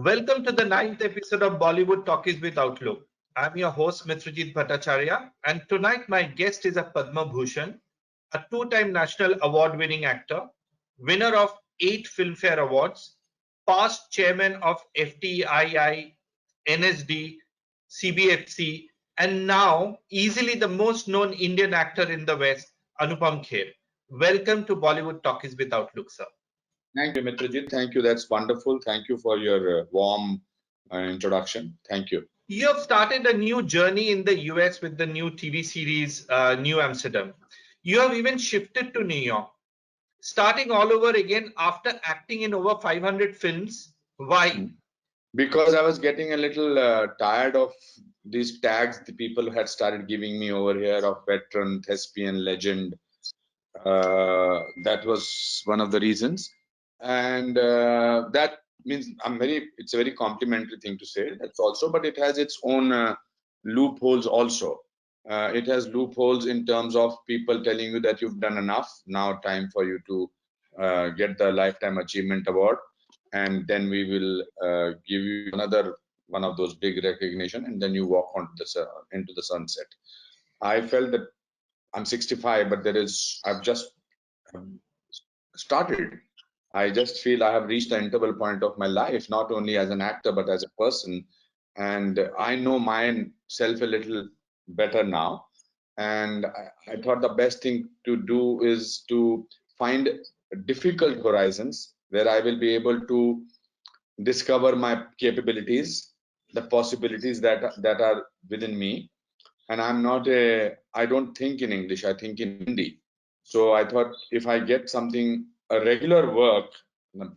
Welcome to the 9th episode of Bollywood TALKies with Outlook. I'm your host Mitrajit Bhattacharya, and tonight my guest is a Padma Bhushan, a two-time national award-winning actor, winner of 8 Filmfare Awards, past chairman of FTII, NSD, CBFC, and now easily the most known Indian actor in the West, Anupam Kher. Welcome to Bollywood TALKies with Outlook, sir. Thank you, Mitrajit. Thank you. That's wonderful. Thank you for your warm introduction. Thank you. You have started a new journey in the US with the new TV series, New Amsterdam. You have even shifted to New York, starting all over again after acting in over 500 films. Why? Because I was getting a little tired of these tags the people had started giving me over here of veteran, thespian, legend. That was one of the reasons. And that means it's a very complimentary thing to say. That's also, but it has its own loopholes also. It has loopholes in terms of people telling you that you've done enough. Now time for you to get the Lifetime Achievement Award. And then we will give you another one of those big recognition, and then you walk into the sunset. I felt that I'm 65, but I've just started. I just feel I have reached the interval point of my life, not only as an actor, but as a person. And I know myself a little better now. And I thought the best thing to do is to find difficult horizons where I will be able to discover my capabilities, the possibilities that are within me. And I don't think in English, I think in Hindi. So I thought if I get something, a regular work,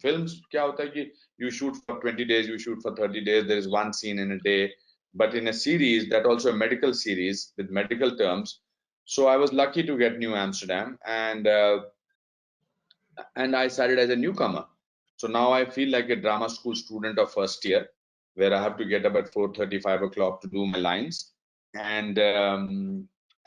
films, kya hota hai ki you shoot for 20 days, you shoot for 30 days, there is one scene in a day. But in a series, that also a medical series with medical terms. So I was lucky to get New Amsterdam, and I started as a newcomer. So now I feel like a drama school student of first year, where I have to get up at 4:30, 5 o'clock to do my lines.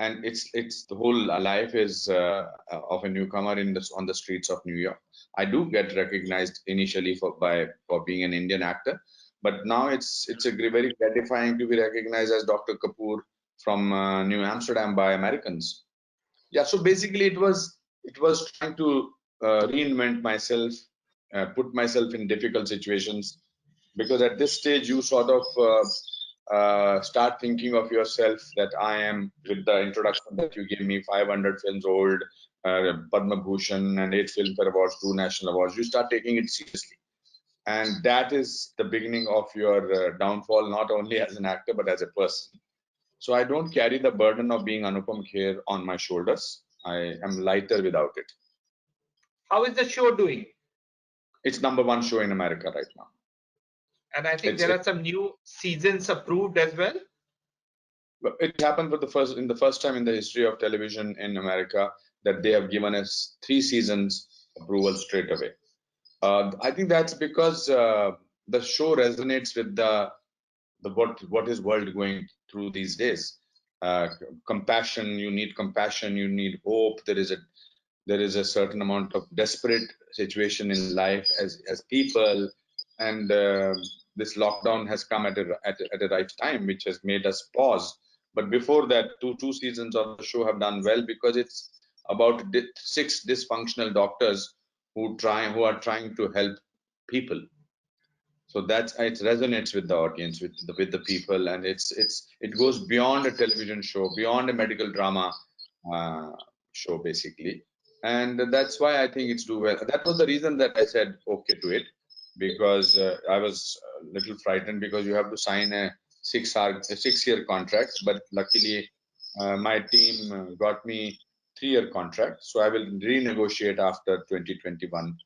And it's the whole life is of a newcomer on the streets of New York. I do get recognized initially for being an Indian actor, but now it's very gratifying to be recognized as Dr. Kapoor from New Amsterdam by Americans. Yeah, so basically it was trying to reinvent myself, put myself in difficult situations, because at this stage you sort of start thinking of yourself that I am, with the introduction that you gave me, 500 films old, Padma Bhushan and 8 Filmfare Awards, 2 national awards. You start taking it seriously, and that is the beginning of your downfall, not only as an actor but as a person. So I don't carry the burden of being Anupam Kher on my shoulders. I am lighter without it. How is the show doing? It's #1 show in America right now. And I think there are some new seasons approved as well. It happened for the first time in the history of television in America that they have given us 3 seasons approval straight away. I think that's because the show resonates with what is world going through these days. Compassion. You need compassion. You need hope. There is a certain amount of desperate situation in life as people, and this lockdown has come at a right time, which has made us pause. But before that, two seasons of the show have done well, because it's about 6 dysfunctional doctors who are trying to help people. So it resonates with the audience, with the people, and it goes beyond a television show, beyond a medical drama show, basically. And that's why I think it's do well. That was the reason that I said okay to it, because I was a little frightened, because you have to sign a 6-year contract. But luckily, my team got me 3-year contract, so I will renegotiate after 2021.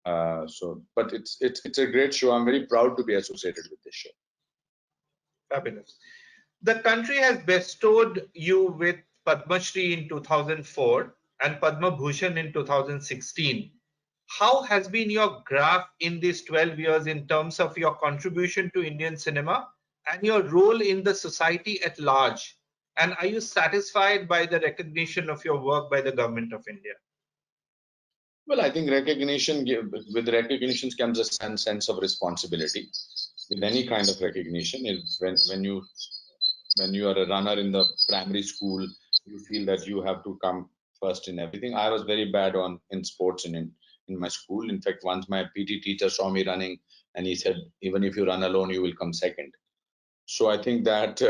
But it's a great show. I'm very proud to be associated with this show. Fabulous. The country has bestowed you with Padma Shri in 2004 and Padma Bhushan in 2016. How has been your graph in these 12 years in terms of your contribution to Indian cinema and your role in the society at large? And are you satisfied by the recognition of your work by the government of India? Well, I think with recognition comes a sense of responsibility. with any kind of recognition is when you are a runner in the primary school, you feel that you have to come first in everything. I was very bad on in sports in my school. In fact, once my PT teacher saw me running, and he said, even if you run alone, you will come second. So I think that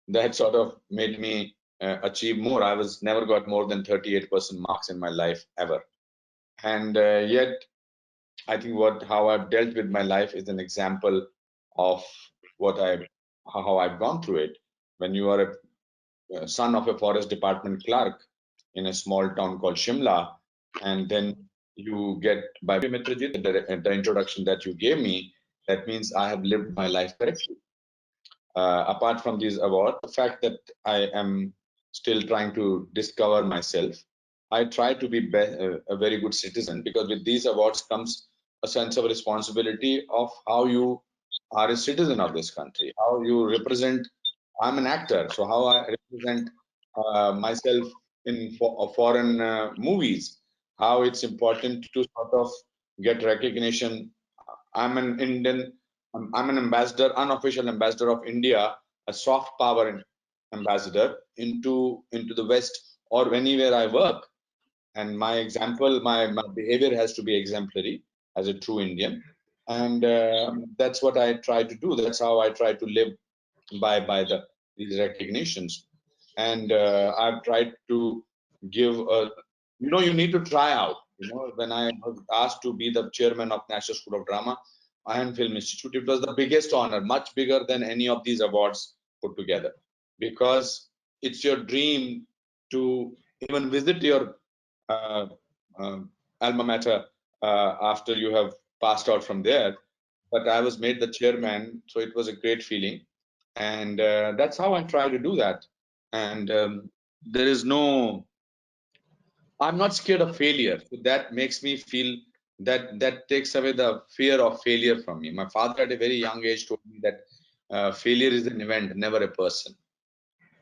that sort of made me achieve more. I was never got more than 38% marks in my life ever, and yet I think how I've dealt with my life is an example of what I how I've gone through it. When you are a son of a forest department clerk in a small town called Shimla, and then you get by Mitrajit, the introduction that you gave me, that means I have lived my life correctly. Apart from these awards, the fact that I am still trying to discover myself, I try to be a very good citizen, because with these awards comes a sense of responsibility of how you are a citizen of this country, how you represent. I'm an actor, so how I represent myself in foreign movies, how it's important to sort of get recognition. I'm an Indian. I'm an ambassador, unofficial ambassador of India, a soft power ambassador into the West or anywhere I work. And my example, my behavior has to be exemplary as a true Indian, and that's what I try to do. That's how I try to live by these recognitions. And I've tried to give a, you need to try out. When I was asked to be the chairman of National School of Drama and Film Institute, it was the biggest honor, much bigger than any of these awards put together, because it's your dream to even visit your uh, uh, alma mater after you have passed out from there. But I was made the chairman, so it was a great feeling, and that's how I try to do that. And there is no, I'm not scared of failure. So that makes me feel that takes away the fear of failure from me. My father at a very young age told me that failure is an event, never a person.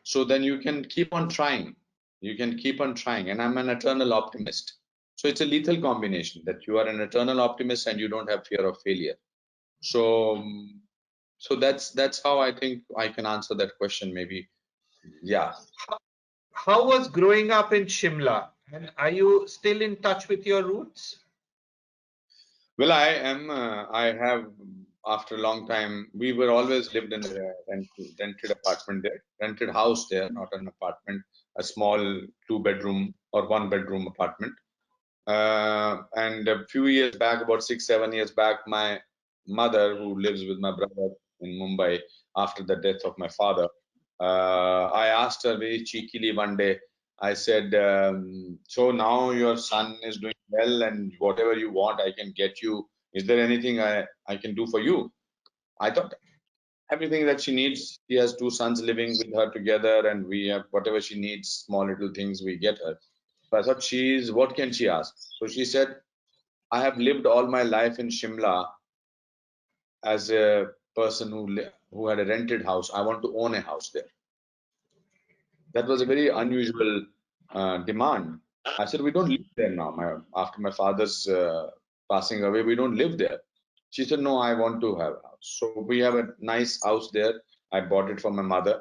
So then you can keep on trying. You can keep on trying. And I'm an eternal optimist. So it's a lethal combination that you are an eternal optimist and you don't have fear of failure. So so that's how I think I can answer that question. Maybe, yeah. How was growing up in Shimla? And are you still in touch with your roots? Well, I am. I have, after a long time, we were always lived in a rented apartment there, rented house there, not an apartment, a small two-bedroom or one-bedroom apartment. And a few years back, about 6, 7 years back, my mother, who lives with my brother in Mumbai after the death of my father, I asked her very cheekily one day. I said, "So now your son is doing well, and whatever you want, I can get you. Is there anything I can do for you?" I thought everything that she needs. She has two sons living with her together, and we have whatever she needs, small little things we get her. So I thought, what can she ask? So she said, I have lived all my life in Shimla as a person who had a rented house. I want to own a house there. That was a very unusual demand. I said, we don't live there now. After my father's passing away, we don't live there. She said, no, I want to have a house. So we have a nice house there. I bought it for my mother.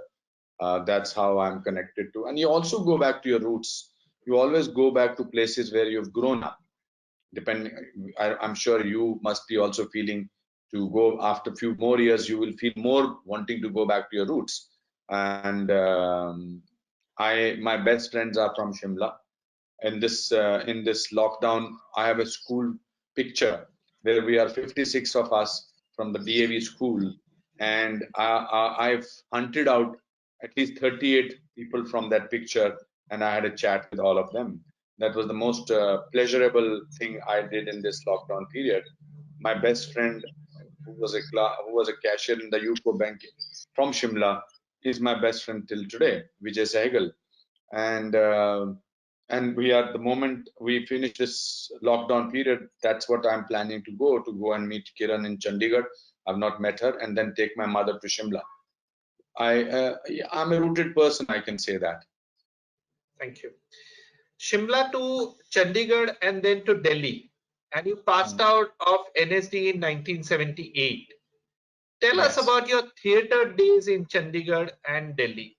That's how I'm connected to. And you also go back to your roots. You always go back to places where you've grown up. Depending, I'm sure you must be also feeling to go after a few more years. You will feel more wanting to go back to your roots. And my best friends are from Shimla. In this lockdown, I have a school picture where we are 56 of us from the DAV school, and I've hunted out at least 38 people from that picture, and I had a chat with all of them. That was the most pleasurable thing I did in this lockdown period. My best friend, who was a cashier in the UCO bank from Shimla, is my best friend till today, Vijay Sehgal, and we are, the moment we finish this lockdown period, that's what I'm planning to go and meet Kiran in Chandigarh. I've not met her, and then take my mother to Shimla. I'm a rooted person, I can say that. Thank you. Shimla to Chandigarh and then to Delhi. And you passed out of NSD in 1978. Tell us Yes. about your theatre days in Chandigarh and Delhi.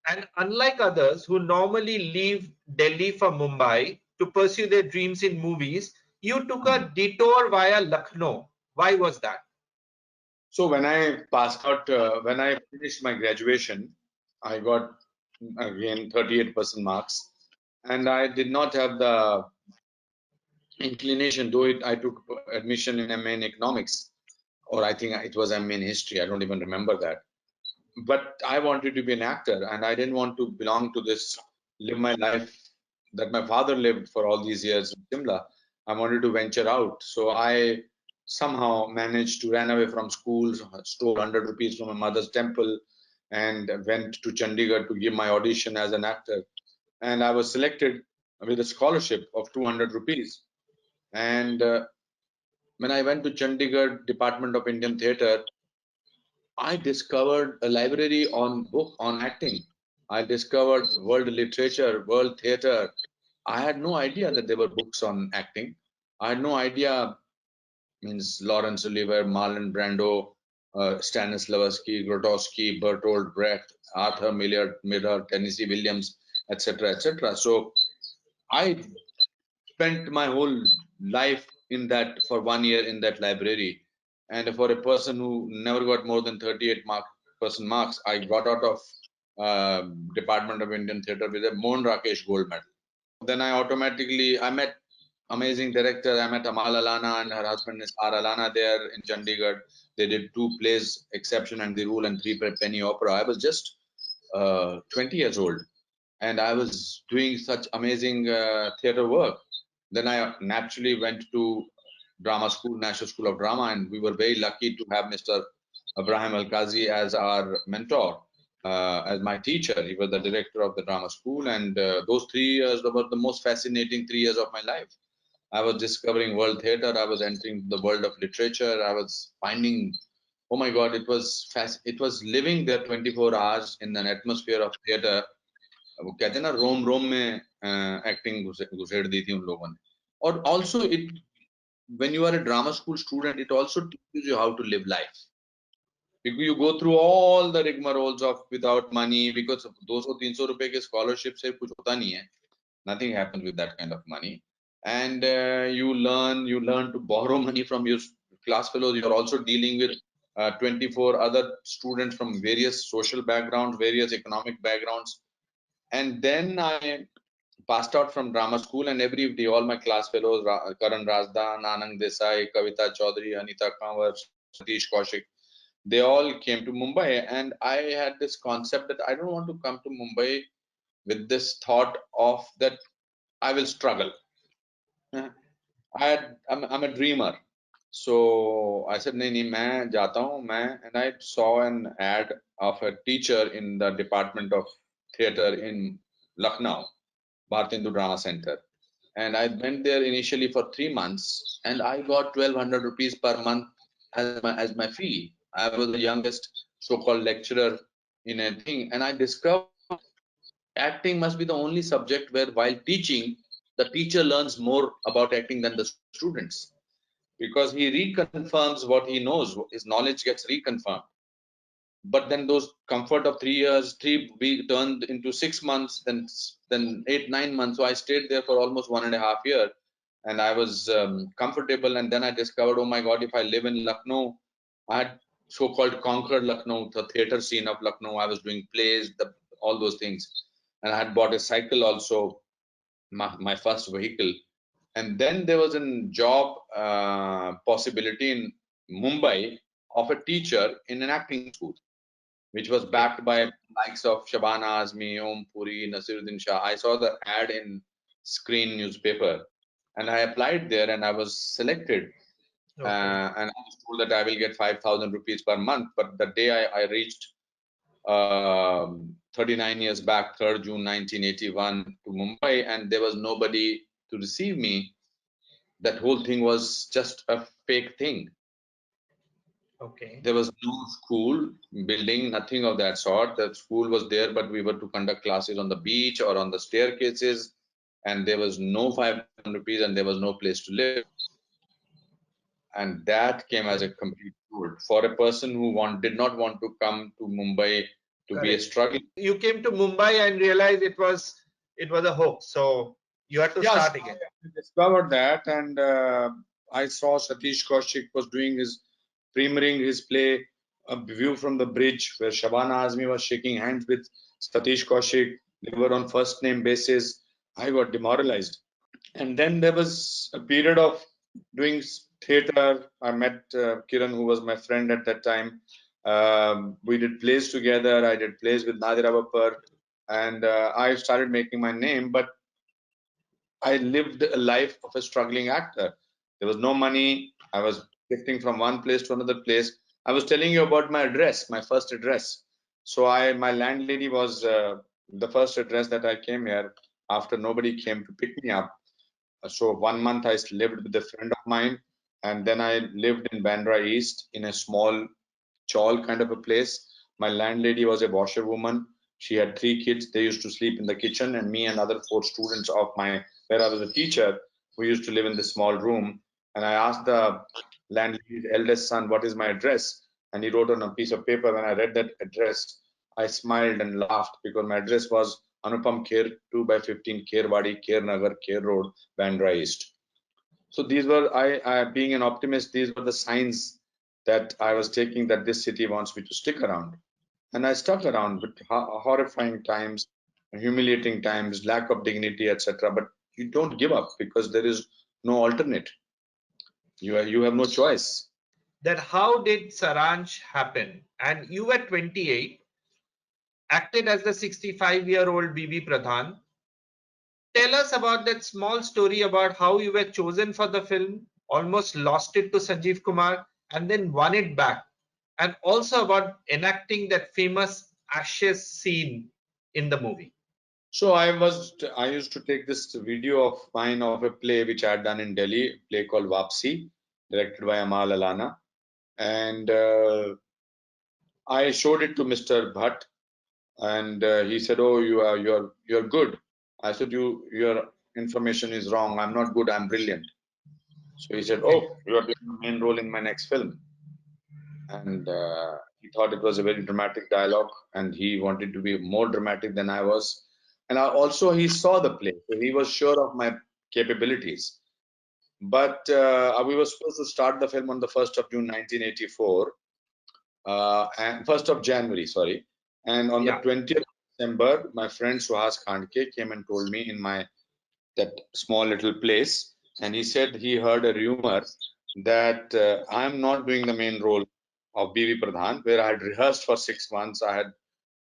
And unlike others who normally leave Delhi for Mumbai to pursue their dreams in movies, you took a detour via Lucknow. Why was that? So when I passed out, when I finished my graduation, I got again 38% marks, and I did not have the inclination, though I took admission in MA in economics, or I think it was MA in history. I don't even remember that. But I wanted to be an actor, and I didn't want to belong to this, live my life that my father lived for all these years in Simla. I wanted to venture out. So I somehow managed to run away from schools, stole 100 rupees from my mother's temple, and went to Chandigarh to give my audition as an actor. And I was selected with a scholarship of 200 rupees. And when I went to Chandigarh Department of Indian Theatre, I discovered a library on book on acting. I discovered world literature, world theater. I had no idea that there were books on acting. I had no idea, means Laurence Olivier, Marlon Brando, Stanislavski, Grotowski, Bertolt Brecht, Arthur Miller, Tennessee Williams, etc., etc. So I spent my whole life in that for 1 year in that library. And for a person who never got more than 38% marks, I got out of Department of Indian Theatre with a Mon Rakesh gold medal. Then I met amazing director. I met Amal Alana and her husband Nisar Alana there in Chandigarh. They did 2 plays, Exception and the Rule, and 3 penny opera. I was just 20 years old, and I was doing such amazing theatre work. Then I naturally went to drama school, National School of Drama, and we were very lucky to have Mr. Abraham Al-Qazi as our mentor, as my teacher. He was the director of the drama school, and those 3 years were the most fascinating 3 years of my life. I was discovering world theatre. I was entering the world of literature. I was finding, oh my God, it was living there 24 hours in an atmosphere of theatre. वो कहते हैं ना रोम रोम में acting घुसेड़ दी थी उन लोगों ने और also it when you are a drama school student it also teaches you how to live life because you go through all the rigmaroles of without money because 200-300 रुपए के scholarship से कुछ होता नहीं है nothing happens with that kind of money and you learn to borrow money from your class fellows. You're also dealing with 24 other students from various social backgrounds, various economic backgrounds, and then I passed out from drama school, and every day all my class fellows, Karan Razdan, Anand Desai, Kavita Chaudhary, Anita Kanwar, Satish Kaushik, they all came to Mumbai, and I had this concept that I don't want to come to Mumbai with this thought of that I will struggle. I'm a dreamer. So I said, नहीं नहीं मैं जाता हूँ मैं, and I saw an ad of a teacher in the Department of Theatre in Lucknow, Bhartindu Drama Center. And I went there initially for 3 months, and I got 1,200 rupees per month as my fee. I was the youngest so-called lecturer in a thing, and I discovered acting must be the only subject where, while teaching, the teacher learns more about acting than the students because he reconfirms what he knows. His knowledge gets reconfirmed. But then those comfort of 3 years, three we turned into 6 months, then 8-9 months. So I stayed there for almost 1.5 years, and I was comfortable. And then I discovered, oh my God, if I live in Lucknow, I had so-called conquered Lucknow, the theater scene of Lucknow. I was doing plays, all those things, and I had bought a cycle also, my first vehicle. And then there was a job possibility in Mumbai of a teacher in an acting school, which was Okay. backed by likes of Shabana Azmi, Om Puri, Nasiruddin Shah. I saw the ad in Screen newspaper, and I applied there, and I was selected. Okay. And I was told that I will get 5,000 rupees per month. But the day I reached 39 years back, 3rd June 1981, to Mumbai, and there was nobody to receive me. That whole thing was just a fake thing. Okay. There was no school building, nothing of that sort. The school was there, but we were to conduct classes on the beach or on the staircases, and there was no 5,000 rupees, and there was no place to live. and that came as a complete jolt for a person who did not want to come to Mumbai to be a struggle. You came to Mumbai and realized it was a hoax, so you had to start again. I discovered that, and I saw Satish Kaushik was doing his premiering his play, A View from the Bridge, where Shabana Azmi was shaking hands with Satish Kaushik. They were on first name basis. I got demoralized. And then there was a period of doing theater. I met Kiran, who was my friend at that time. We did plays together. I did plays with Nadir Abapar, and I started making my name. But I lived a life of a struggling actor. There was no money. I was shifting from one place to another place. I was telling you about my address, my first address. So my landlady was the first address that I came here after nobody came to pick me up. So 1 month I lived with a friend of mine, and then I lived in Bandra East in a small chawl kind of a place. My landlady was a washerwoman. She had 3 kids. They used to sleep in the kitchen, and me and other 4 students of where I was a teacher, we used to live in this small room. And I asked the landlady's eldest son, "What is my address?" And he wrote on a piece of paper. When I read that address, I smiled and laughed because my address was Anupam Kher, 2 by 15, Kherwadi, Kher Nagar, Kher Road, Bandra East. So these were, being an optimist, these were the signs that I was taking that this city wants me to stick around. And I stuck around with horrifying times, humiliating times, lack of dignity, etc. But you don't give up because there is no alternate. You have no choice. That how did Saaransh happen? And you were 28, acted as the 65-year-old BB Pradhan. Tell us about that small story about how you were chosen for the film, almost lost it to Sanjeev Kumar, and then won it back. And also about enacting that famous Ashes scene in the movie. So I used to take this video of mine of a play which I had done in Delhi, a play called Vapsi, directed by Amal Alana, and I showed it to Mr. Bhatt, and he said, "Oh, you're good." I said, "Your information is wrong. I'm not good. I'm brilliant." So he said, "Oh, you are doing the main role in my next film," and he thought it was a very dramatic dialogue, and he wanted to be more dramatic than I was. And also he saw the play, so he was sure of my capabilities. But we were supposed to start the film on the 1st of June 1984, and 1st of January, sorry. And on the 20th of December, my friend Suhas Khandke came and told me in that small little place, and he said he heard a rumor that I'm not doing the main role of BB Pradhan, where I had rehearsed for 6 months. I had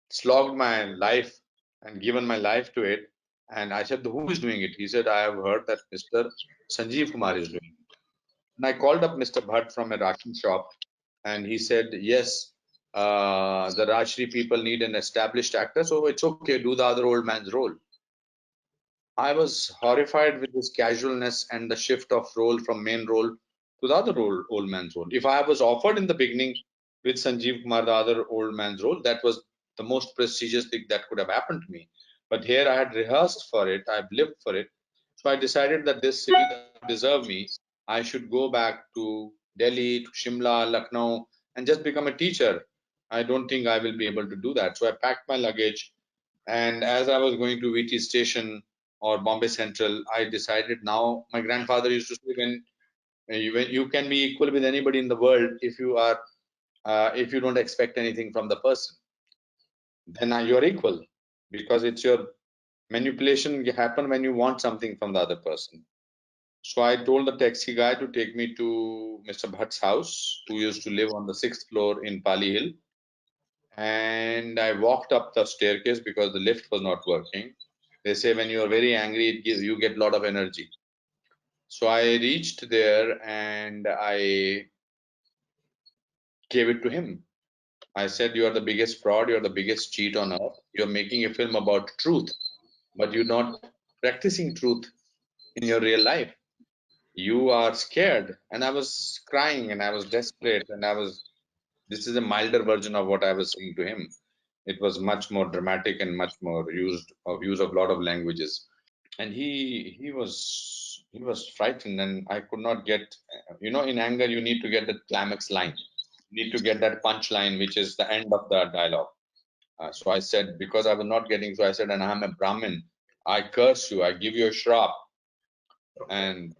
slogged my life and given my life to it. And I said, "Who is doing it?" He said, "I have heard that Mr. Sanjeev Kumar is doing it." And I called up Mr. Bhatt from a ration shop, and he said, "Yes, the Rajshri people need an established actor, so it's okay, do the other old man's role." I was horrified with this casualness and the shift of role from main role to the other old man's role. If I was offered in the beginning with Sanjeev Kumar, the other old man's role, that was the most prestigious thing that could have happened to me. But here I had rehearsed for it, I've lived for it. So I decided that this city doesn't deserve me. I should go back to Delhi, to Shimla, Lucknow, and just become a teacher. I don't think I will be able to do that. So I packed my luggage, and as I was going to VT station or Bombay Central, I decided now my grandfather used to say when you can be equal with anybody in the world if you don't expect anything from the person, then you're equal because it's your manipulation happen when you want something from the other person. So I told the taxi guy to take me to Mr. Bhatt's house, who used to live on the 6th floor in Pali Hill. And I walked up the staircase because the lift was not working. They say when you are very angry, you get a lot of energy. So I reached there and I gave it to him. I said, "You are the biggest fraud, you are the biggest cheat on earth. You're making a film about truth, but you're not practicing truth in your real life. You are scared." And I was crying and I was desperate and this is a milder version of what I was saying to him. It was much more dramatic and much more use of a lot of languages. And he was frightened, and I could not get in anger, you need to get that climax line. You need to get that punch line, which is the end of the dialogue. So I said, because I was not getting, so I said, and I'm a Brahmin, I curse you, I give you a shrap. Okay. And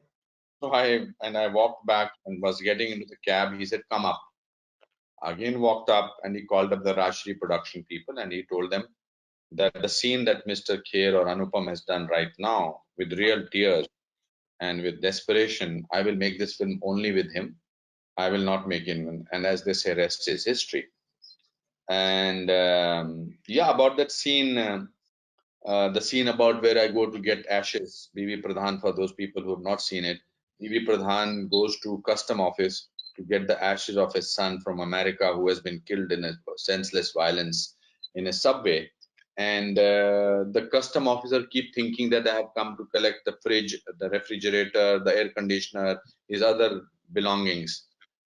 so I walked back and was getting into the cab. He said, come up. Again walked up, and he called up the Rashri production people, and he told them that the scene that Mr. Kher or Anupam has done right now, with real tears and with desperation, I will make this film only with him. I will not make him. And as they say, rest is history. And yeah, about that scene, the scene about where I go to get ashes, BB Pradhan, for those people who have not seen it, BB Pradhan goes to custom office to get the ashes of his son from America, who has been killed in a senseless violence in a subway. And the custom officer keep thinking that I have come to collect the fridge, the refrigerator, the air conditioner, his other belongings.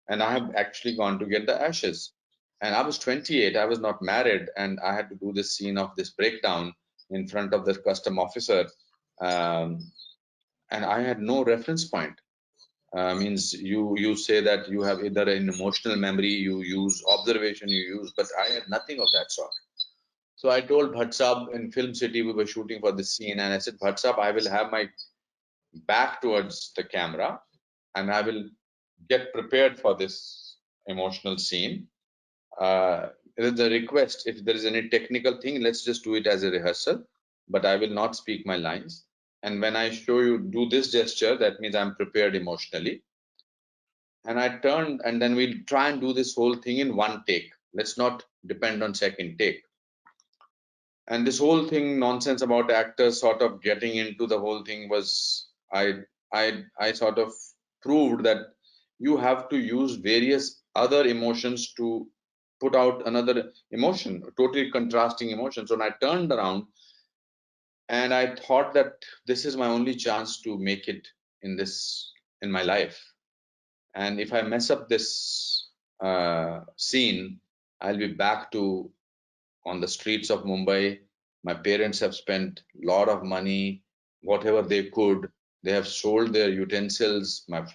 And I have actually gone to get the ashes. And I was 28, I was not married, and I had to do this scene of this breakdown in front of the custom officer, and I had no reference point. Means you say that you have either an emotional memory, you use observation, you use, but I had nothing of that sort. So I told Bhatt Saab in Film City, we were shooting for this scene, and I said, Bhatt Saab, I will have my back towards the camera, and I will get prepared for this emotional scene. There is a request, if there is any technical thing, let's just do it as a rehearsal, but I will not speak my lines. And when I show you do this gesture, that means I'm prepared emotionally. And I turned, and then we'll try and do this whole thing in one take. Let's not depend on second take. And this whole thing nonsense about actors sort of getting into the whole thing was, I sort of proved that you have to use various other emotions to put out another emotion, totally contrasting emotions. So when I turned around, and I thought that this is my only chance to make it in my life. And if I mess up this scene, I'll be back to on the streets of Mumbai. My parents have spent a lot of money, whatever they could. They have sold their utensils. My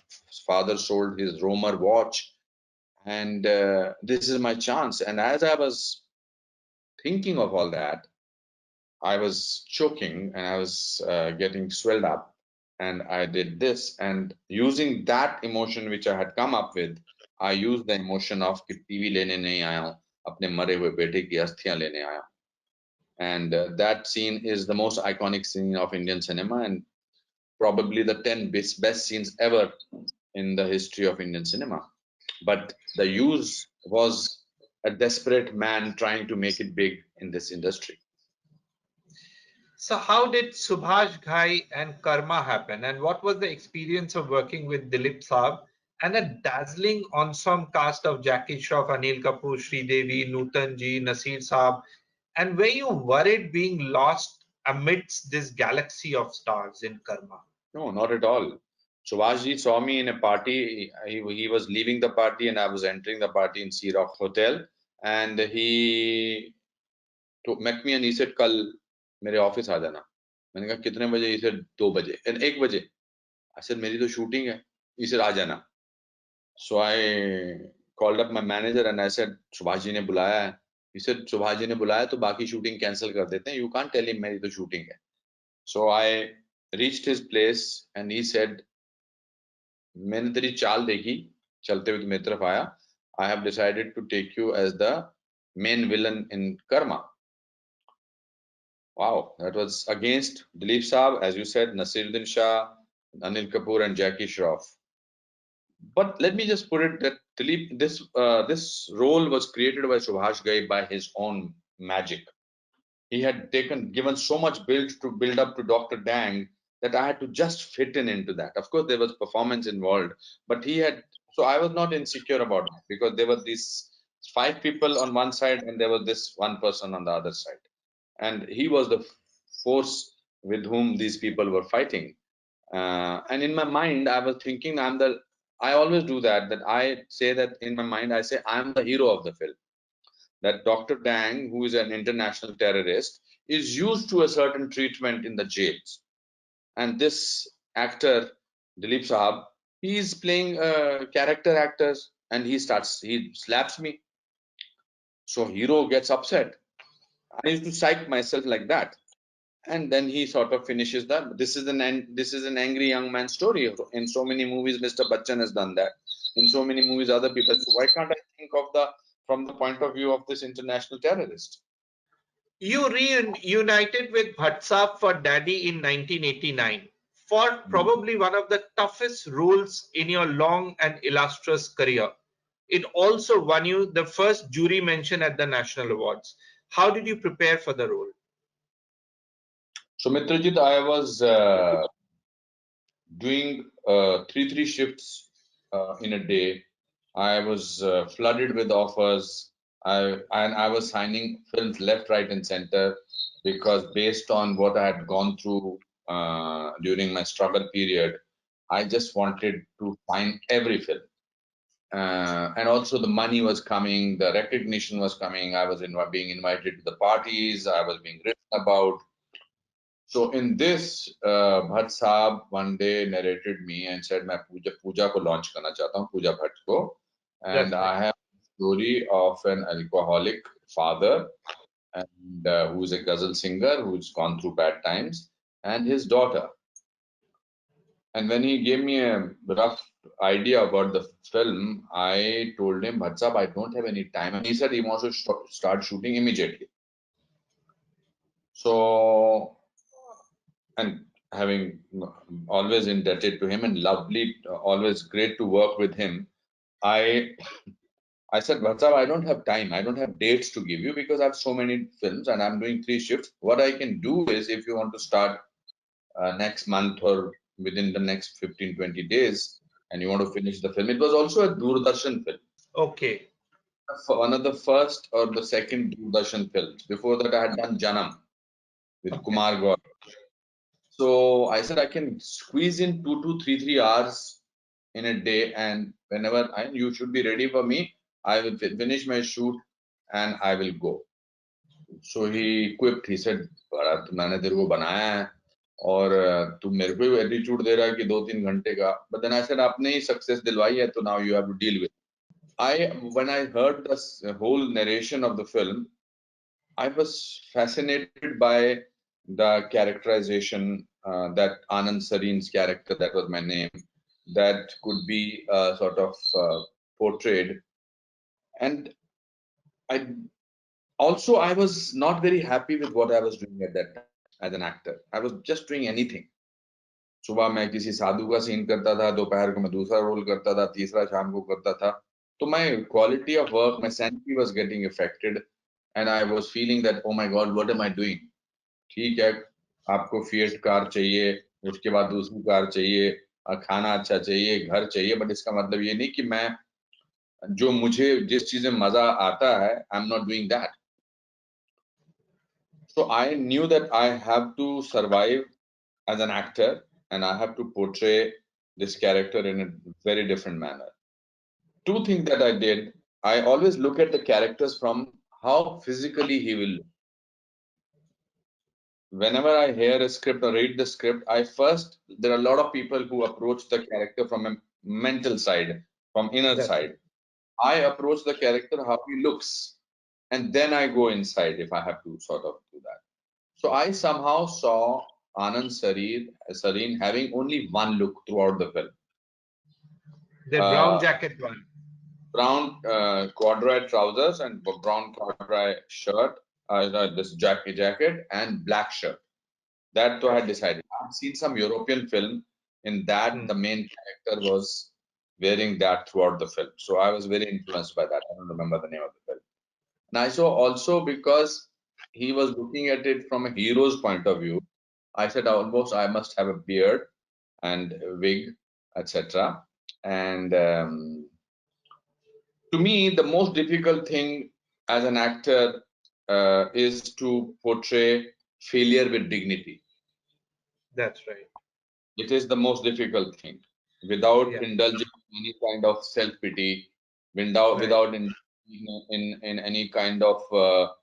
father sold his Romer watch, and this is my chance. And as I was thinking of all that, I was choking, and I was getting swelled up, and I did this, and using that emotion which I had come up with, I used the emotion of कि TV लेने नहीं आया हूँ, अपने मरे हुए बेटे की अस्थियां लेने आया हूँ. And that scene is the most iconic scene of Indian cinema, and probably the 10 best scenes ever in the history of Indian cinema. But the use was a desperate man trying to make it big in this industry. So how did Subhash Ghai and Karma happen, and what was the experience of working with Dilip Saab and a dazzling ensemble cast of Jackie Shroff, Anil Kapoor, Sridevi, Nutan Ji, Nasir Saab, and were you worried being lost amidst this galaxy of stars in Karma? No, not at all. Subhashji saw me in a party. He was leaving the party, and I was entering the party in Sea Rock Hotel. And he met me, and he said, "Kal मेरे office आ जाना." मैंने कहा कितने बजे? He said 2 बजे and 1 बजे. I said मेरी तो शूटिंग है. He said आ जाना. So I called up my manager and I said Subhash ji ने बुलाया है. He said सुभाष जी ने बुलाया तो बाकी शूटिंग कैंसिल कर देते हैं. You can't tell him मेरी तो शूटिंग है. So I reached his place and he said, मैंने तेरी चाल देखी, चलते हुए मेरी तरफ आया. I have decided to take you as the main villain in Karma. Wow, that was against Dilip Saab, as you said, Nasiruddin Shah, Anil Kapoor, and Jackie Shroff. But let me just put it that Dilip, this role was created by Subhash Ghai by his own magic. He had given so much build up to Dr. Dang that I had to just fit into that. Of course, there was performance involved, but so I was not insecure about that because there were these 5 people on one side and there was this one person on the other side. And he was the force with whom these people were fighting. And in my mind, I was thinking, I always do that I say that in my mind, I say, I'm the hero of the film. That Dr. Dang, who is an international terrorist, is used to a certain treatment in the jails. And this actor, Dilip Saab, He's playing character actors, and he slaps me. So hero gets upset. I used to psych myself like that. And then he sort of finishes that. This is an angry young man story. In so many movies, Mr. Bachchan has done that. In so many movies, other people. So why can't I think of from the point of view of this international terrorist? You reunited with Bhatt Saab for Daddy in 1989 for probably one of the toughest roles in your long and illustrious career. It also won you the first jury mention at the National Awards. How did you prepare for the role? So Mitrajit, I was doing three shifts in a day. I was flooded with offers. I was signing films left, right, and center because based on what I had gone through during my struggle period, I just wanted to sign every film. And also the money was coming, the recognition was coming. I was being invited to the parties. I was being written about. So in this, Bhatt Saab one day narrated me and said, "मैं पूजा को launch करना चाहता हूँ, पूजा भट्ट को, and That's right. I have a story of an alcoholic father and who's a ghazal singer who's gone through bad times, and his daughter." And when he gave me a rough idea about the film, I told him, "Bhatt Saab, I don't have any time," and he said he wants to start shooting immediately. So, and having always indebted to him and lovely, always great to work with him, I I said, "Bhatsab, I don't have time. I don't have dates to give you because I have so many films and I'm doing 3 shifts. What I can do is if you want to start next month or within the next 15-20 days and you want to finish the film." It was also a Doordarshan film. Okay. One of the first or the second Doordarshan films. Before that, I had done Janam with Kumar Gaur. So I said I can squeeze in 2 to 3 hours in a day, and whenever you should be ready for me, I will finish my shoot and I will go. So he quipped. He said, "बड़ा मैंने तेरे को बनाया है और तू मेरे को एटीट्यूड दे रहा है कि 2-3 घंटे का." But then I said, आपने ही सक्सेस दिलवाई है, तो now you have to deal with it. When I heard the whole narration of the film, I was fascinated by the characterization that Anand Sarin's character, that was my name, that could be sort of portrayed. And I I was not very happy with what I was doing at that time as an actor. I was just doing anything. सुबह मैं किसी साधु का scene करता था, दोपहर को मैं दूसरा रोल करता था, तीसरा शाम को करता था. So my quality of work, my sanity was getting affected, and I was feeling that, oh my God, what am I doing? ठीक है, आपको फिएट कार चाहिए, उसके बाद दूसरी कार चाहिए, खाना अच्छा चाहिए, घर चाहिए, बट इसका मतलब ये नहीं कि मैं जो मुझे जिस चीज में मजा आता है, I am not doing that. So I knew that I have to survive as an actor and I have to portray this character in a very different manner. Two things that I did, I always look at the characters from how physically he will look. Whenever I hear a script or read the script, there are a lot of people who approach the character from a mental side, from inner That's side. right. I approach the character how he looks, and then I go inside if I have to sort of do that. So I somehow saw Anand Sareen having only one look throughout the film. The brown jacket one. Brown corduroy trousers and brown corduroy shirt, this jacket and black shirt. That I had decided. I've seen some European film in that the main character was wearing that throughout the film. So I was very influenced by that. I don't remember the name of the film. And I saw also because he was looking at it from a hero's point of view, I said almost I must have a beard and a wig, etc. And to me, the most difficult thing as an actor is to portray failure with dignity. That's right. It is the most difficult thing without Yeah. indulging in any kind of self pity, Right. without in any kind of oh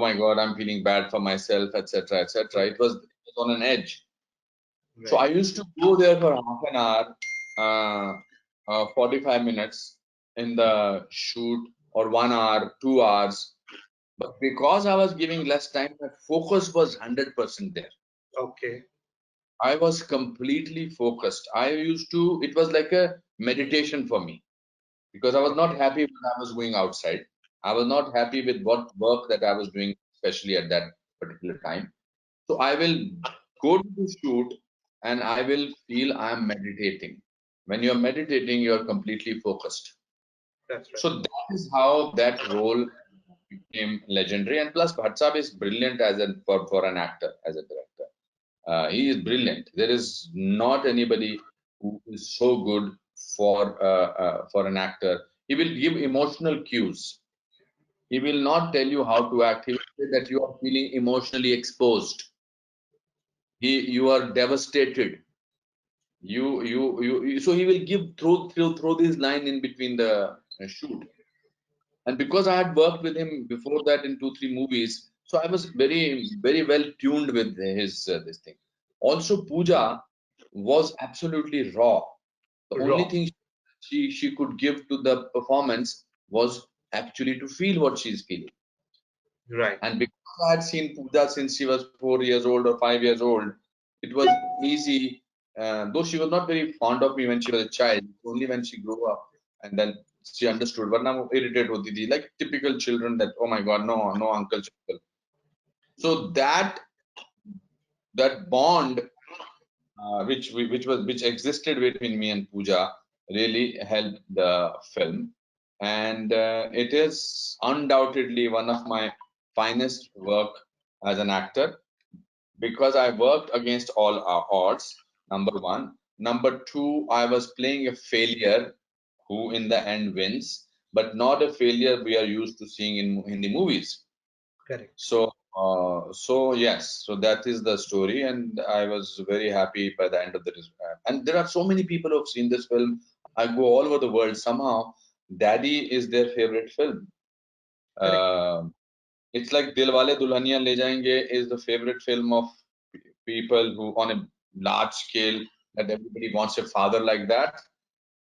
my God, I'm feeling bad for myself, etc., etc. It was on an edge. So I Right. used to go there for half an hour, 45 minutes in the shoot, or 1 hour, 2 hours. But because I was giving less time, my focus was 100% there. Okay. I was completely focused. I used to, it was like a meditation for me, because I was not Okay. happy when I was going outside. I was not happy with what work that I was doing, especially at that particular time. So I will go to the shoot and I will feel I am meditating. When you're meditating, you're completely focused. That's right. So that is how that role became legendary. And plus, Bhatt is brilliant as for an actor, as a director. He is brilliant. There is not anybody who is so good for an actor. He will give emotional cues. He will not tell you how to act. He will say that you are feeling emotionally exposed. You are devastated. So he will give throw this line in between the shoot. And because I had worked with him before that in 2 3 movies, so I was very well tuned with his this thing. Also, Pooja was absolutely raw. The only Raw. thing she could give to the performance was actually to feel what she's feeling. Right. And because I had seen Pooja since she was 4 years old or 5 years old, it was easy. Though she was not very fond of me when she was a child, only when she grew up and then she understood. But now irritated hoti thi, like typical children that, oh my God, no, no, uncle, uncle. So that bond, which existed between me and Pooja, really helped the film, and it is undoubtedly one of my finest work as an actor, because I worked against all our odds. Number one. Number two, I was playing a failure who in the end wins, but not a failure we are used to seeing in Hindi movies. Correct. So yes, so that is the story, and I was very happy by the end of the. And there are so many people who have seen this film. I go all over the world. Somehow, Daddy is their favorite film. Correct. Uh, it's like Dilwale Dulhaniya Le Jayenge is the favorite film of people who, on a large scale, that everybody wants a father like that.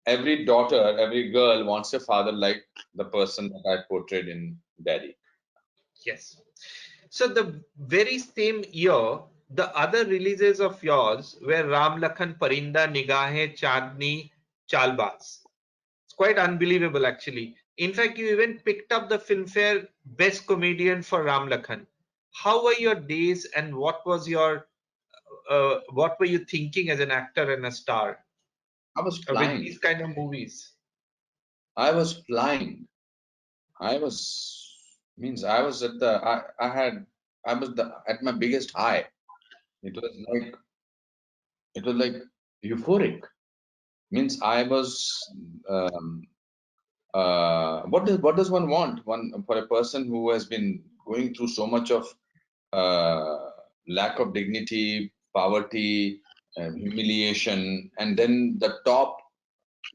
Every daughter, every girl wants a father like the person that I portrayed in Daddy. Yes. So the very same year, the other releases of yours were Ram Lakhan Parinda Nigahe Chandni Chalbaz. It's quite unbelievable, actually. In fact, you even picked up the Filmfare Best Comedian for Ram Lakhan. How were your days, and what were you thinking as an actor and a star I was with flying. these kind of movies? I was flying. I was I was at the I had I was at my biggest high. It was like it was like euphoric. Means I was what does one want? One for a person who has been going through so much of uh, lack of dignity, poverty, humiliation, and then the top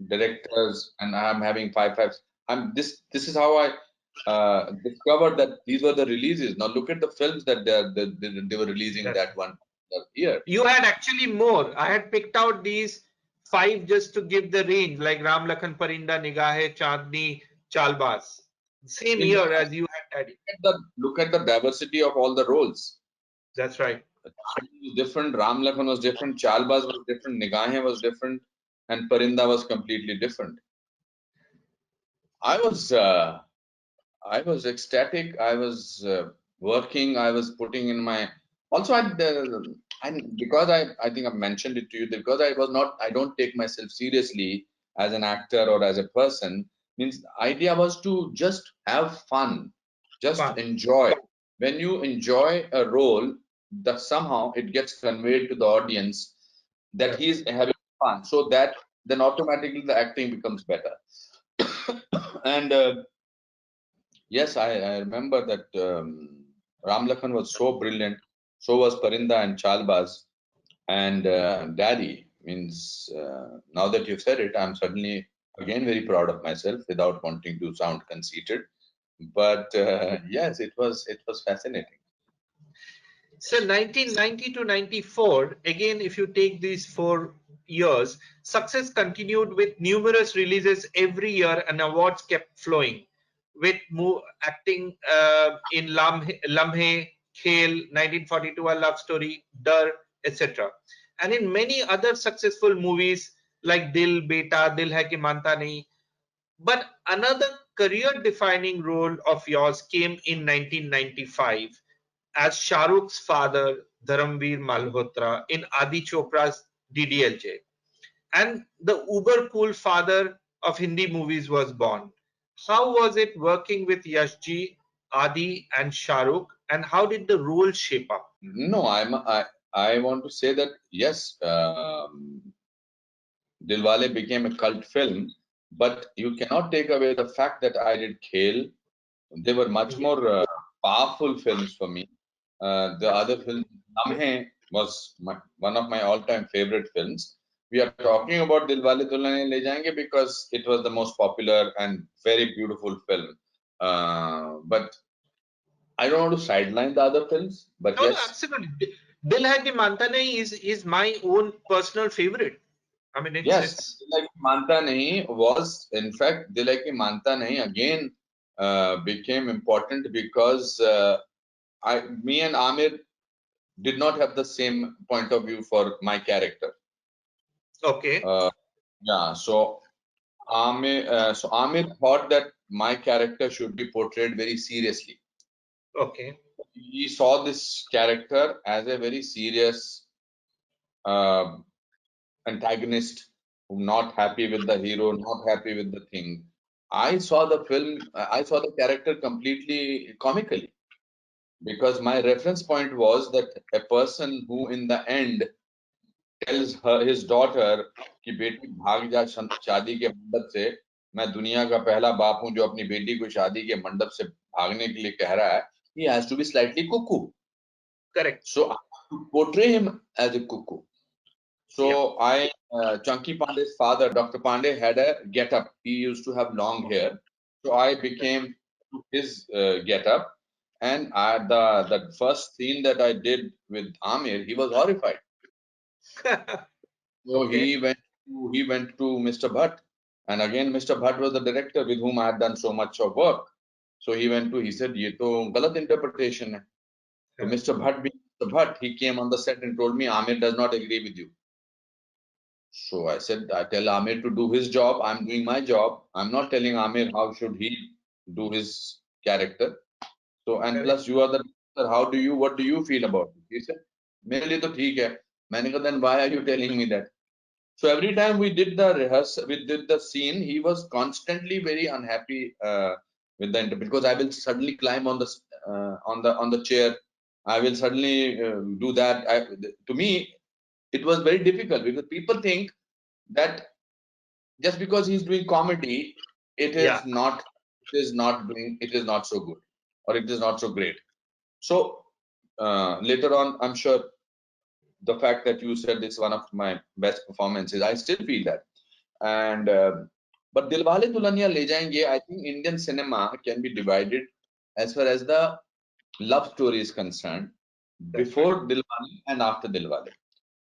directors, and I'm having five fives. This is how I discovered that these were the releases. Now look at the films that they were releasing That's that one year. You had actually more. I had picked out these five just to give the range, like Ram Lakhan Parinda, Nigahe, Chandni, Chalbaz. Same In year the as you had Daddy. look at the diversity of all the roles. That's right. Chandni was different, Ram Lakhan was different, Chalbaz was different, Nigahe was different, and Parinda was completely different. I was I was ecstatic. I was working. I was putting in my. Also, and because I think I've mentioned it to you, because I was not. I don't take myself seriously as an actor or as a person. Means the idea was to just have fun, just Fun. enjoy. When you enjoy a role, that somehow it gets conveyed to the audience that That's he's having fun. So that then automatically the acting becomes better. And yes, I remember that Ram Lakhan was so brilliant. So was Parinda and Chalbaz. And Daddy means, now that you've said it, I'm suddenly again very proud of myself without wanting to sound conceited. But yes, it was fascinating. So 1990 to 94, again, if you take these 4 years, success continued with numerous releases every year and awards kept flowing. With acting in Lamhe, Khel, 1942, A Love Story, Dar, etc. And in many other successful movies like Dil, Beta, Dil Hai Ki Manta Nahi. But another career-defining role of yours came in 1995 as Shah Rukh's father, Dharamveer Malhotra, in Adi Chopra's DDLJ. And the uber cool father of Hindi movies was born. How was it working with Yashji, Adi, and Shah Rukh, and how did the role shape up? No, I want to say that yes, Dilwale became a cult film, but you cannot take away the fact that I did Khel. They were much more powerful films for me. The other film, Namhe, was one of my all-time favorite films. We are talking about Dilwale Dulhaniya Le Jayenge because it was the most popular and very beautiful film. But I don't want to sideline the other films, but No, no, yes, absolutely. Dil Hai Ki Manta Nahi is my own personal favorite. I mean, yes, it's Dil Hai Ki Manta Nahi was, in fact, Dil Hai Ki Manta Nahi again became important because me and Amir did not have the same point of view for my character. okay, Uh, yeah, so Amir thought that my character should be portrayed very seriously. okay, He saw this character as a very serious uh, antagonist, who not happy with the hero, not happy with the thing. I saw the film, I saw the character completely comically because my reference point was that a person who, in the end, tells his daughter कि बेटी भाग जा शादी के मंडप से, मैं दुनिया का पहला बाप हूं जो अपनी बेटी को शादी के मंडप से भागने के लिए कह रहा है. He has to be slightly cuckoo. correct. So I have to portray him as a cuckoo. Yeah. So Chunky Pandey's father, Dr. Pandey, had a get-up. He used to have long hair. So I became his get-up. And the first scene that I did with Amir, he was horrified. So Okay. he went to Mr. Bhatt, and again Mr. Bhatt was the director with whom I had done so much of work. So he said, "ये तो गलत interpretation है." So Mr. Bhatt being Mr. Bhatt, he came on the set and told me Amir does not agree with you. So I said, I tell Amir to do his job. I'm doing my job. I'm not telling Amir how should he do his character. So and Correct. plus you are the director. What do you feel about it? He said, मेरे लिए तो ठीक है. मैंने कहा, then why are you telling me that? So every time we did the rehearsal, we did the scene, he was constantly very unhappy with the interview because I will suddenly climb on the chair. I will suddenly do that. To me, it was very difficult because people think that just because he's doing comedy, Yeah. it is not so good or it is not so great. So later on, I'm sure the fact that you said it's one of my best performances, I still feel that. And but Dilwale Dulhaniya Le Jayenge, I think Indian cinema can be divided as far as the love story is concerned, That's right. before Dilwale and after Dilwale.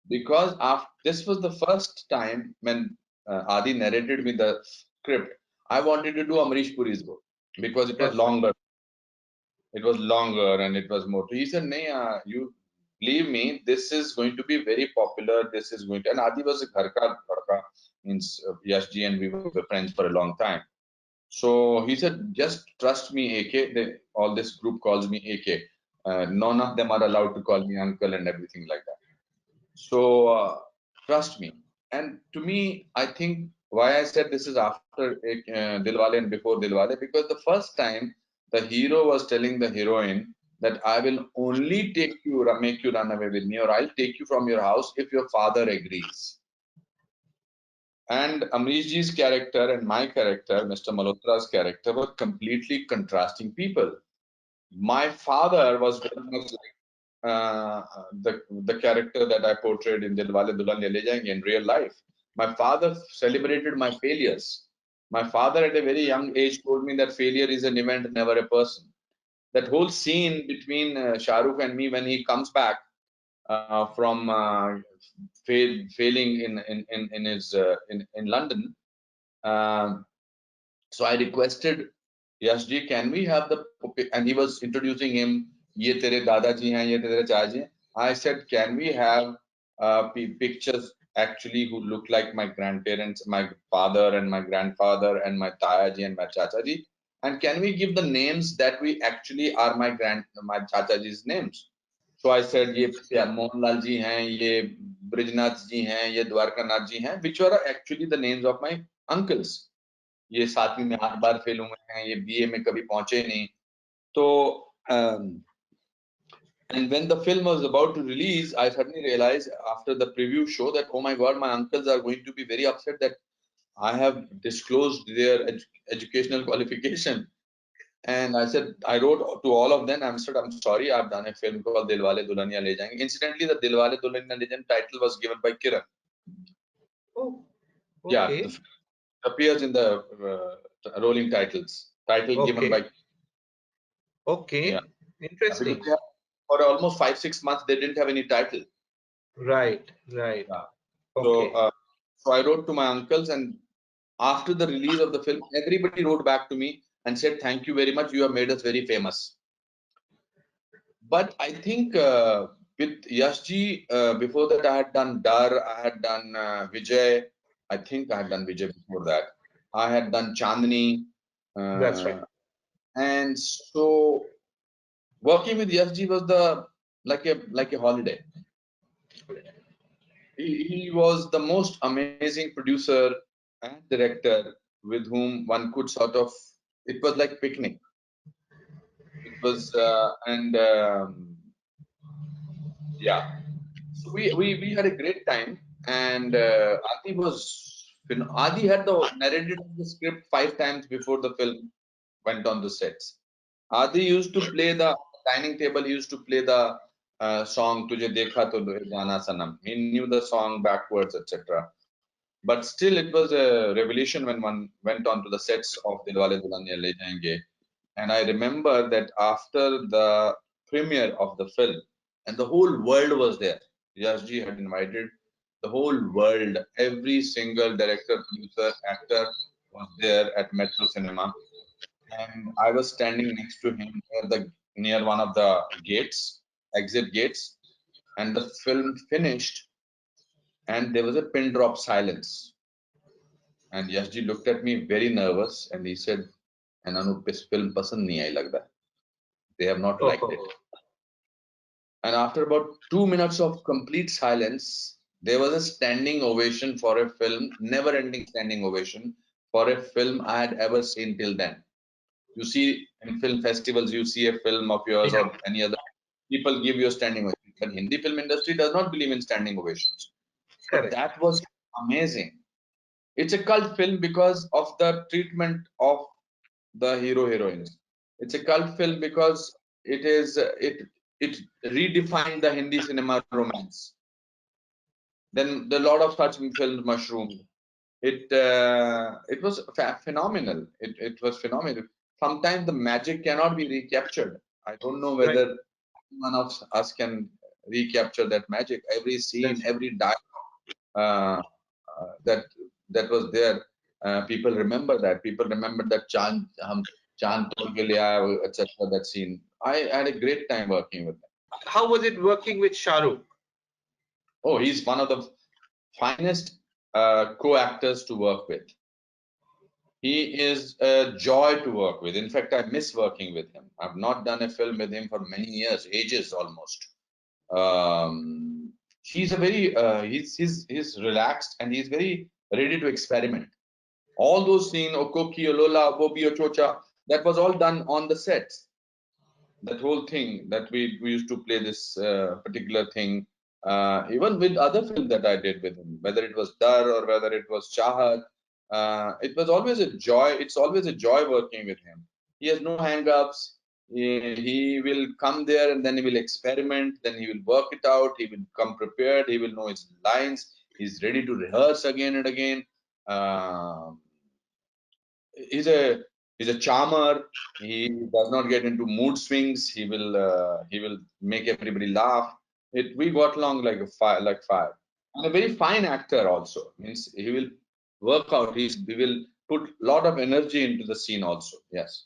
Because this was the first time when Adi narrated me the script, I wanted to do Amrish Puri's role because it was That's right. longer. It was longer and it was more. He said, "Nee, you believe me, this is going to be very popular. This is going to." And Adi was a ghar ka ladka, means Yash ji, and we were friends for a long time. So he said, "Just trust me, AK." All this group calls me AK. None of them are allowed to call me uncle and everything like that. So trust me. And to me, I think why I said this is after Dilwale and before Dilwale, because the first time the hero was telling the heroine that I will only make you run away with me, or I'll take you from your house if your father agrees. And Amrishji's character and my character, Mr. Malhotra's character, were completely contrasting people. My father was very much the character that I portrayed in Dilwale Dulhaniya Le Jayenge in real life. My father celebrated my failures. My father, at a very young age, told me that failure is an event, never a person. that whole scene between Shah Rukh and me when he comes back from failing in his in London. So I requested Yash ji, can we have the, and he was introducing him, ye tere dada ji hain, ye tere cha ji hain. I said, can we have pictures actually who look like my grandparents, my father and my grandfather and my taya ji and my chacha ji, and can we give the names that we actually are my chacha ji's names. So I said, ye Mohanlal ji hain, ye Brijnath ji hain, ye Dwarkanath ji hain, which were actually the names of my uncles. ये 7वीं में 8 बार fail हुए हैं, ये BA में कभी पहुंचे नहीं. तो and when the film was about to release, I suddenly realized after the preview show that, oh my God, my uncles are going to be very upset that I have disclosed their educational qualification. And I said, I wrote to all of them, I said, I'm sorry, I've done a film called Dilwale Dulhaniya Le Jayenge. Incidentally, the Dilwale Dulhaniya Le Jayenge title was given by Kiran. Oh, Yeah, okay. appears in the rolling titles. Title given by. Okay, Yeah. interesting. Because for almost 5-6 months, they didn't have any title. Right, right. Yeah. Okay. So I wrote to my uncles, and after the release of the film, everybody wrote back to me and said, "Thank you very much. You have made us very famous." But I think with Yash ji, before that, I had done Dar, I had done Vijay. I think I had done Vijay before that. I had done Chandni. That's right. And so working with Yash ji was like a holiday. He was the most amazing producer and director with whom one could sort of, it was like picnic. It was, yeah. So we had a great time, and Adi had narrated the script 5 times before the film went on the sets. Adi used to play the dining table. He used to play the song "Tujhe Dekha To Jana Sanam." He knew the song backwards, etc. But still, it was a revelation when one went on to the sets of Dilwale Dulhaniya Le Jayenge. And I remember that after the premiere of the film, and the whole world was there. Yashji had invited the whole world, every single director, producer, actor was there at Metro Cinema. And I was standing next to him near one of the gates, exit gates, and the film finished, and there was a pin drop silence. And Yashji looked at me very nervous, and he said, "And Anup, this film pasand nahi aayi lagda. They have not liked it." And after about 2 minutes of complete silence, there was a standing ovation for a film, never-ending standing ovation for a film I had ever seen till then. You see, in film festivals, you see a film of yours or any other, people give you a standing ovation. But Hindi film industry does not believe in standing ovations. But that was amazing. It's a cult film because of the treatment of the hero heroines. It's a cult film because it redefined the Hindi cinema romance. Then the lot of such films mushroomed. It was phenomenal. It was phenomenal. Sometimes the magic cannot be recaptured. I don't know whether one of us can recapture that magic. Every scene, every dialogue that was there. People remember that. People remember that Chand tol ke liye aaya, etc. That scene. I had a great time working with him. How was it working with Shah Rukh? Oh, he's one of the finest co-actors to work with. He is a joy to work with. In fact, I miss working with him. I've not done a film with him for many years, ages almost. He's a very he's relaxed, and he's very ready to experiment. All those scenes, Okoki, Olola, Bobi, Ochocha, that was all done on the sets. That whole thing that we used to play this particular thing, even with other films that I did with him, whether it was Dar or whether it was Chahat, it was always a joy. It's always a joy working with him. He has no hang-ups. He will come there and then he will experiment. Then he will work it out. He will come prepared. He will know his lines. He's ready to rehearse again and again. He's a He's a charmer. He does not get into mood swings. He will make everybody laugh. We got along like fire. And a very fine actor also. Means he will work out. He will put a lot of energy into the scene also. Yes.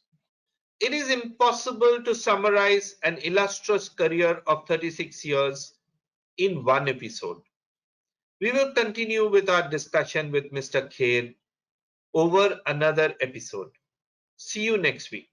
It is impossible to summarize an illustrious career of 36 years in one episode. We will continue with our discussion with Mr. Kher over another episode. See you next week.